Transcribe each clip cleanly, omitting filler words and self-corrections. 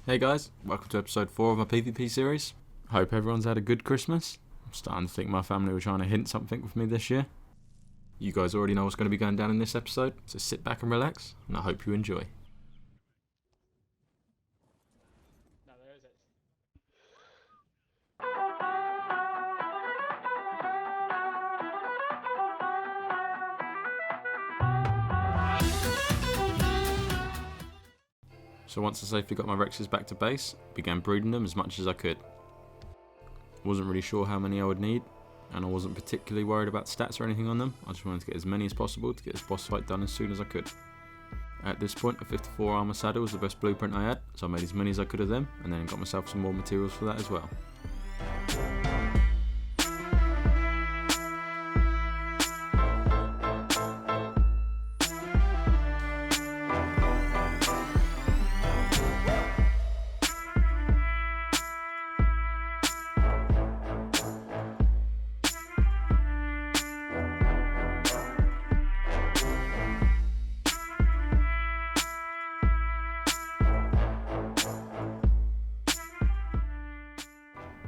Hey guys, welcome to episode 4 of my PvP series. Hope everyone's had a good Christmas. I'm starting to think my family were trying to hint something with me this year. You guys already know what's going to be going down in this episode, so sit back and relax, and I hope you enjoy. No, there is it. So once I safely got my Rexes back to base, began breeding them as much as I could. Wasn't really sure how many I would need, and I wasn't particularly worried about stats or anything on them. I just wanted to get as many as possible to get this boss fight done as soon as I could. At this point, a 54 armor saddle was the best blueprint I had, so I made as many as I could of them, and then got myself some more materials for that as well.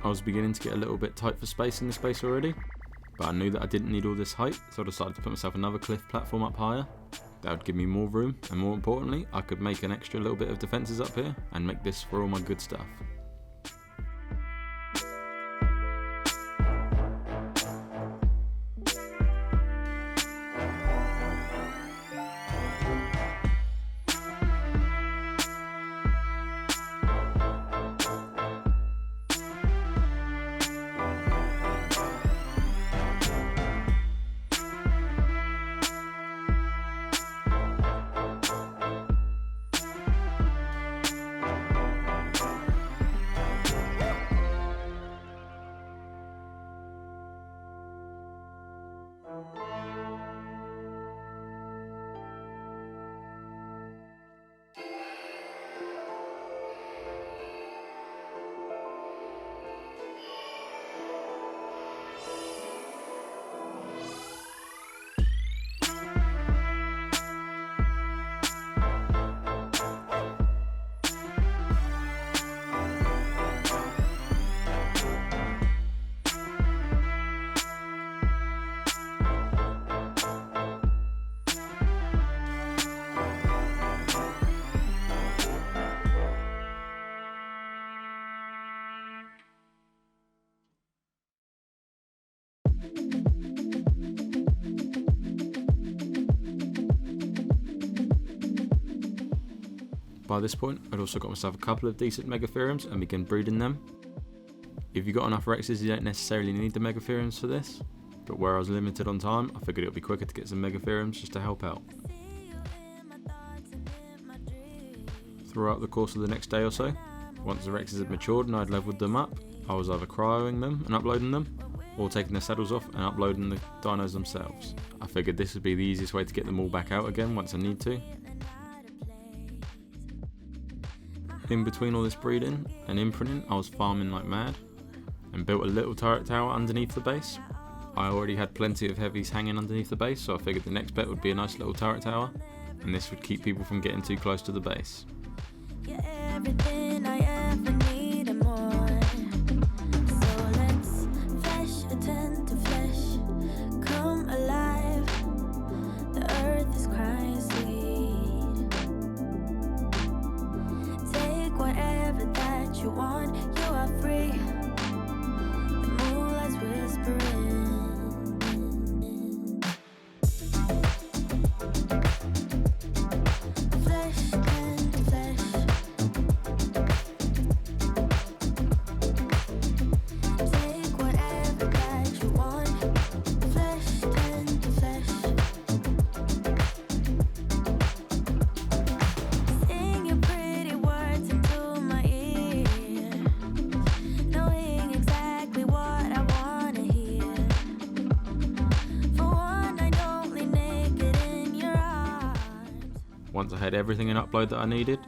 I was beginning to get a little bit tight for space in this base already, but I knew that I didn't need all this height, so I decided to put myself another cliff platform up higher. That would give me more room, and more importantly, I could make an extra little bit of defences up here, and make this for all my good stuff. By this point, I'd also got myself a couple of decent Megatheriums and began breeding them. If you got enough Rexes, you don't necessarily need the Megatheriums for this, but where I was limited on time, I figured it would be quicker to get some Megatheriums just to help out. Throughout the course of the next day or so, once the Rexes had matured and I'd leveled them up, I was either cryoing them and uploading them, or taking their saddles off and uploading the dinos themselves. I figured this would be the easiest way to get them all back out again once I need to. In between all this breeding and imprinting, I was farming like mad, and built a little turret tower underneath the base. I already had plenty of heavies hanging underneath the base, so I figured the next bet would be a nice little turret tower, and this would keep people from getting too close to the base. You're everything I ever need and more. So let's flesh attend to flesh, come alive. The earth is crying sweet. Take whatever that you want, you are free. The moonlight's whispering. Flesh and flesh. Take whatever that you want. Flesh and flesh. Sing your pretty words into my ear, knowing exactly what I wanna hear. For one night only, naked in your arms. Once I had everything in upload that I needed,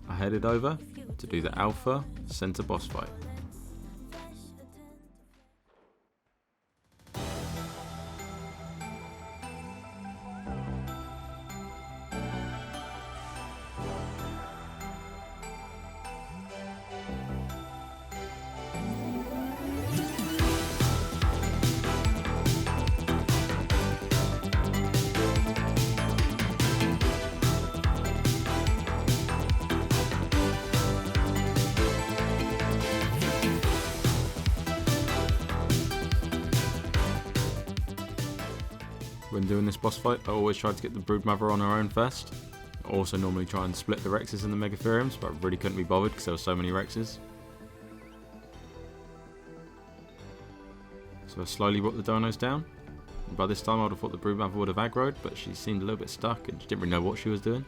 I headed over to do the Alpha Center boss fight. When doing this boss fight, I always try to get the Broodmother on her own first. I also normally try and split the Rexes and the Megatheriums, but I really couldn't be bothered because there were so many Rexes. So I slowly brought the Dinos down. And by this time I would have thought the Broodmother would have aggroed, but she seemed a little bit stuck and she didn't really know what she was doing.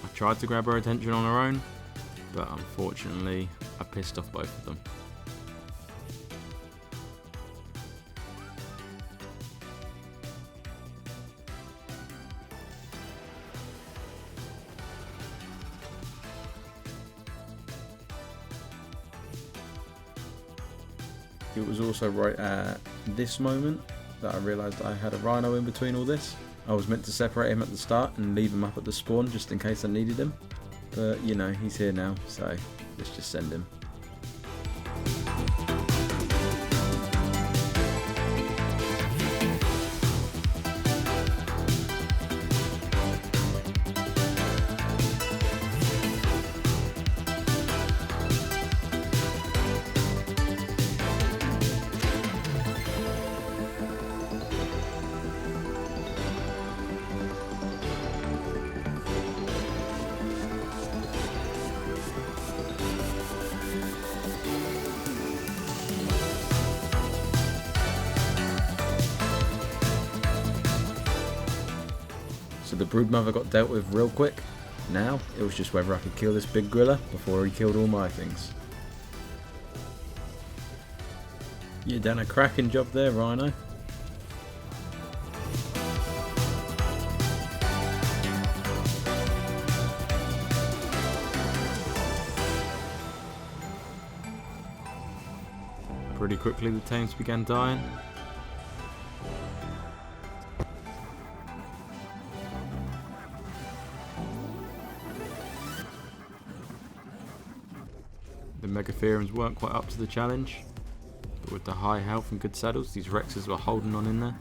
I tried to grab her attention on her own, but unfortunately I pissed off both of them. It was also right at this moment that I realised I had a rhino in between all this. I was meant to separate him at the start and leave him up at the spawn just in case I needed him. But you know, he's here now, so let's just send him. So the Broodmother got dealt with real quick. Now it was just whether I could kill this big gorilla before he killed all my things. You done a cracking job there, Rhino. Pretty quickly the tames began dying. The Megatheriums weren't quite up to the challenge, but with the high health and good saddles, these Rexes were holding on in there.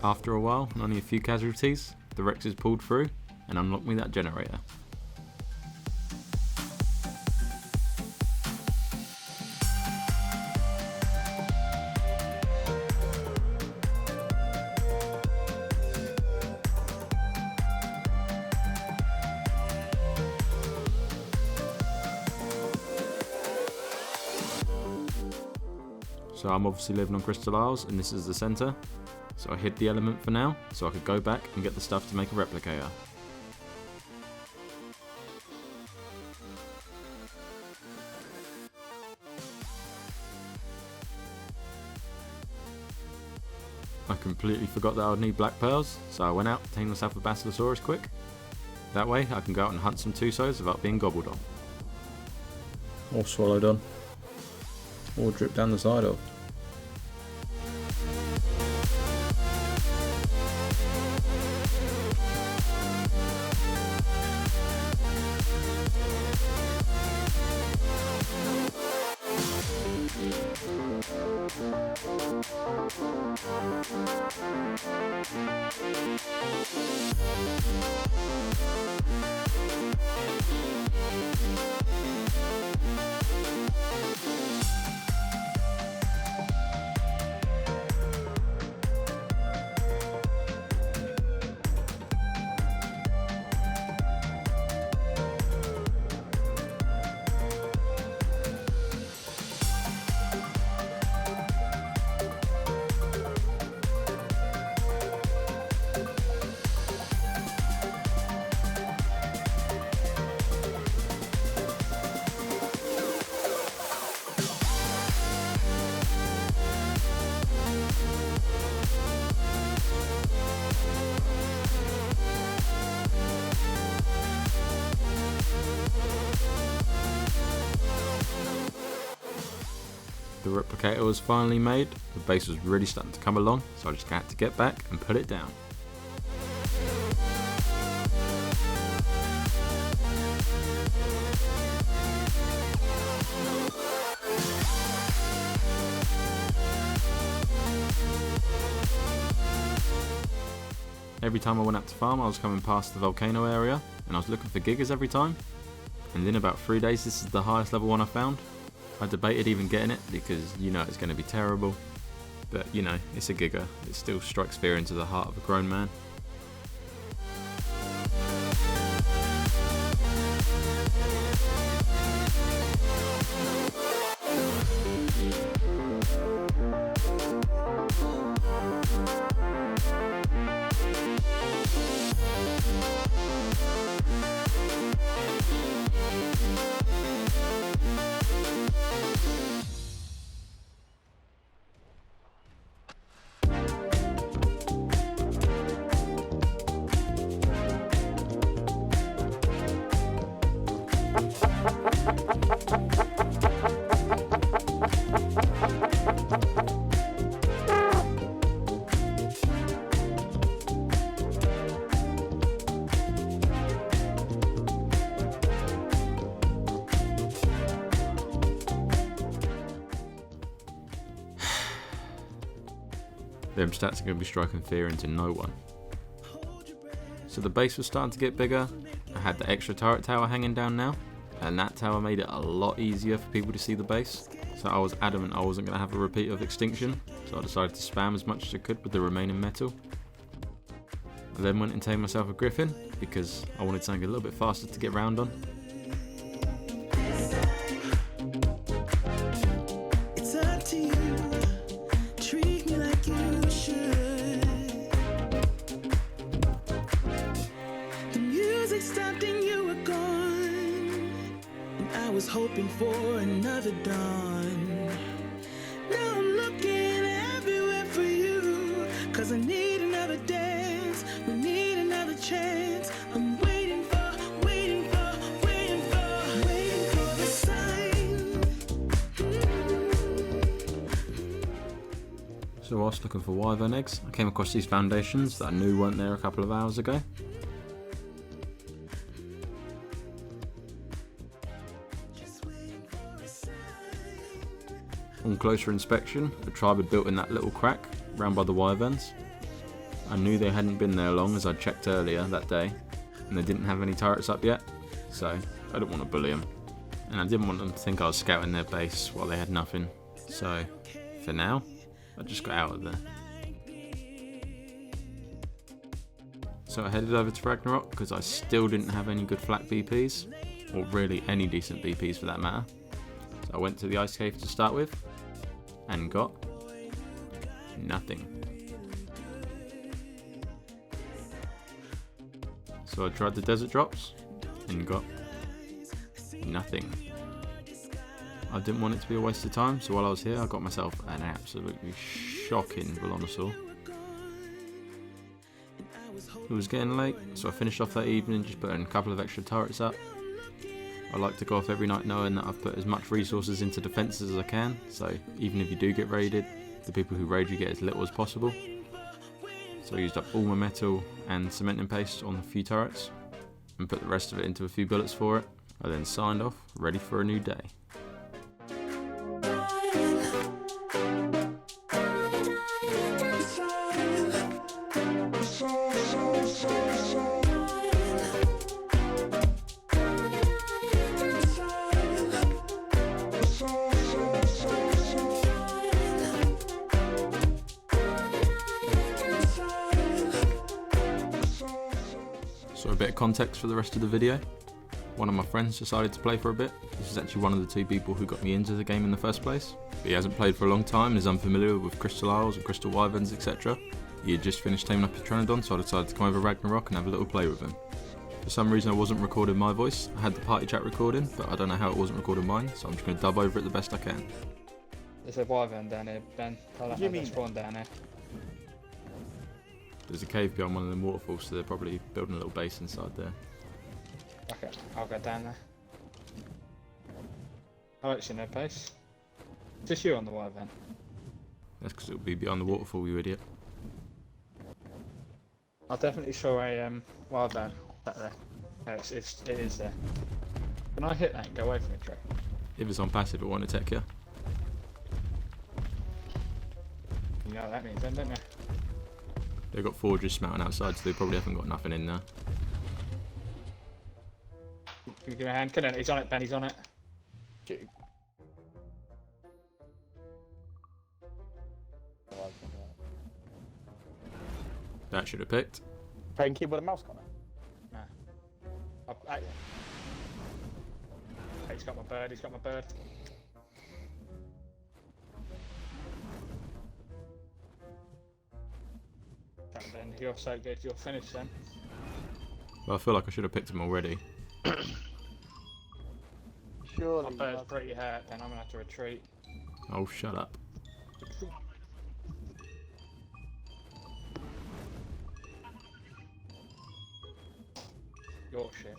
After a while, and only a few casualties, the Rexes pulled through and unlocked me that generator. So I'm obviously living on Crystal Isles and this is the centre, so I hid the element for now so I could go back and get the stuff to make a replicator. I completely forgot that I would need black pearls, so I went out, tamed myself a Basilosaurus quick. That way I can go out and hunt some Tusos without being gobbled on. Or swallowed on. Or dripped down the side of. The replicator was finally made, the base was really starting to come along, so I just had to get back and put it down. Every time I went out to farm I was coming past the volcano area and I was looking for Gigas every time, And in about 3 days, this is the highest level one I found. I debated even getting it because you know it's going to be terrible. But you know, it's a Giga. It still strikes fear into the heart of a grown man. Them stats are going to be striking fear into no one. So the base was starting to get bigger. I had the extra turret tower hanging down now, and that tower made it a lot easier for people to see the base. So I was adamant I wasn't going to have a repeat of extinction, so I decided to spam as much as I could with the remaining metal. I then went and tamed myself a griffin because I wanted something a little bit faster to get round on. Hoping for another dawn. Now I'm looking everywhere for you, 'cause I need another dance, we need another chance. I'm waiting for the sign. So whilst looking for wyvern eggs, I came across these foundations that I knew weren't there a couple of hours ago. On closer inspection, the tribe had built in that little crack round by the wyverns. I knew they hadn't been there long as I'd checked earlier that day, and they didn't have any turrets up yet, so I didn't want to bully them. And I didn't want them to think I was scouting their base while they had nothing, so for now, I just got out of there. So I headed over to Ragnarok because I still didn't have any good flak BPs, or really any decent BPs for that matter. So I went to the ice cave to start with, and got nothing. So I tried the desert drops, and got nothing. I didn't want it to be a waste of time, so while I was here I got myself an absolutely shocking Velonosaur. It was getting late, so I finished off that evening just putting a couple of extra turrets up. I like to go off every night knowing that I've put as much resources into defences as I can, so even if you do get raided, the people who raid you get as little as possible. So I used up all my metal and cementing paste on a few turrets, and put the rest of it into a few bullets for it. I then signed off, ready for a new day. So a bit of context for the rest of the video. One of my friends decided to play for a bit. This is actually one of the two people who got me into the game in the first place. But he hasn't played for a long time and is unfamiliar with Crystal Isles and Crystal Wyverns, etc. He had just finished taming up a Pteranodon, so I decided to come over Ragnarok and have a little play with him. For some reason I wasn't recording my voice. I had the party chat recording, but I don't know how it wasn't recording mine, so I'm just going to dub over it the best I can. There's a wyvern down here, Ben. I don't know if there's spawn down here. There's a cave behind one of them waterfalls, so they're probably building a little base inside there. Okay, I'll go down there. I've actually no pace. Just you on the wyvern. That's because it'll be behind the waterfall, you idiot. I definitely saw a wyvern back there. No, it is there. Can I hit that and go away from the tree? If it's on passive, it won't attack you. You know what that means then, don't you? They've got forges smelting outside, so they probably haven't got nothing in there. Give me a hand. Couldn't. He's on it, Ben. He's on it. Shoot. That should have picked. Playing keyboard and mouse, Connor. Nah. He's got my bird. He's got my bird. Damn, Ben, you're so good. You're finished then. Well, I feel like I should have picked him already. Surely. My bird's pretty hurt. Then I'm gonna have to retreat. Oh, shut up. Your shit.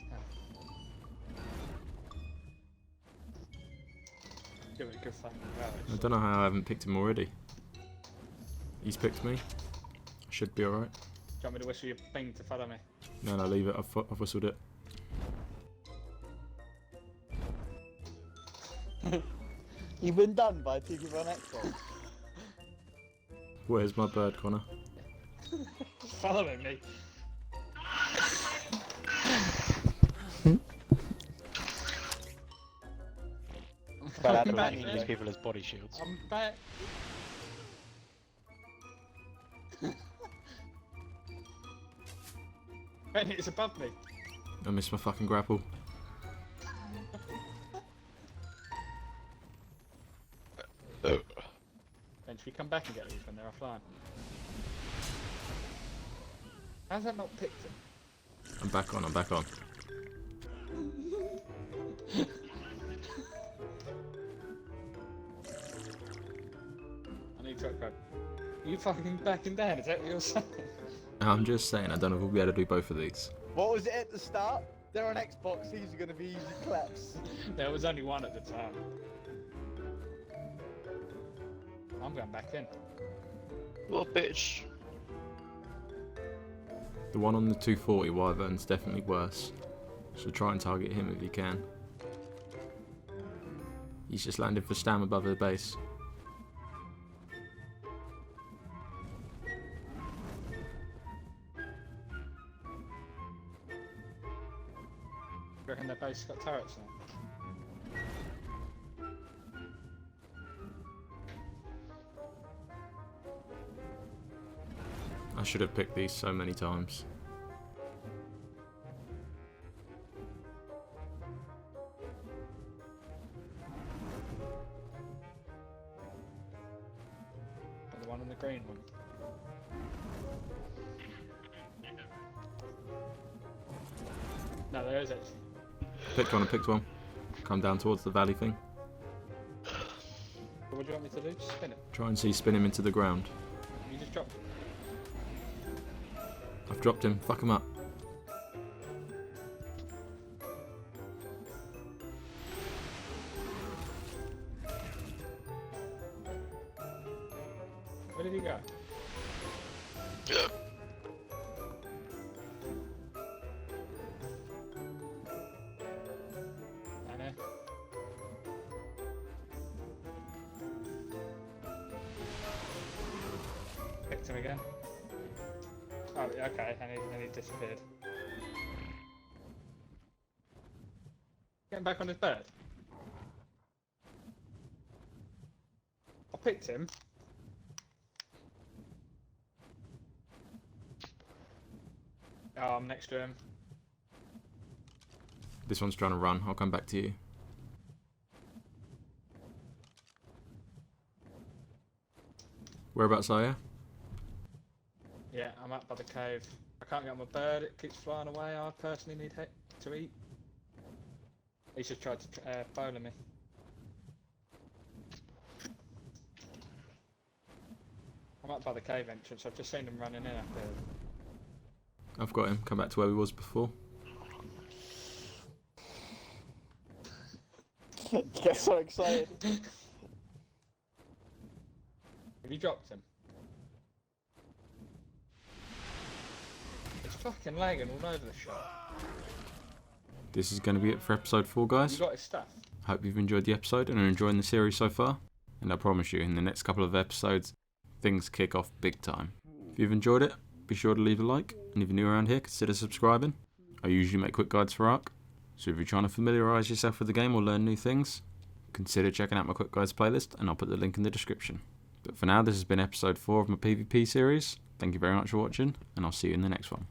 Give it a good fucking go. I don't know how I haven't picked him already. He's picked me. Should be alright. Do you want me to whistle your thing to follow me? No, leave it. I've whistled it. You've been done by TV on Xbox. Where's my bird, Connor? Following me. But I'm back, Using Ben. these people as body shields. I'm back. Ben, it's above me. I missed my fucking grapple. Ben, should we come back and get these when they're offline? How's that not picked him? I'm back on. I need to upgrade. You fucking backing down, is that what you're saying? I'm just saying, I don't know if we'll be able to do both of these. What was it at the start? They're on Xbox, these are going to be easy claps. There was only one at the time. I'm going back in. What bitch? The one on the 240 Wyvern's definitely worse. So try and target him if you can. He's just landed for stam above the base. You reckon their base got turrets now? I should have picked these so many times. The one on the green one. No, there is actually. Picked one, I picked one. Come down towards the valley thing. What do you want me to do? Just spin it. Try and see spin him into the ground. You just dropped it. I've dropped him, fuck him up. Where did he go? I know. Picked him again. Oh, yeah, okay, and he disappeared. Getting back on his bird. I picked him. Oh, I'm next to him. This one's trying to run, I'll come back to you. Whereabouts are you? Yeah, I'm up by the cave. I can't get on my bird, it keeps flying away. I personally need to eat. He's just tried to bowler me. I'm up by the cave entrance, I've just seen him running in up there. I've got him, come back to where he was before. Get so excited. Have you dropped him? It's fucking lagging all over the shop. This is going to be it for episode 4, guys. You got his stuff? Hope you've enjoyed the episode and are enjoying the series so far. And I promise you, in the next couple of episodes, things kick off big time. If you've enjoyed it, be sure to leave a like. And if you're new around here, consider subscribing. I usually make quick guides for Ark, So if you're trying to familiarise yourself with the game or learn new things, consider checking out my Quick Guides playlist, and I'll put the link in the description. But for now, this has been episode 4 of my PvP series. Thank you very much for watching, and I'll see you in the next one.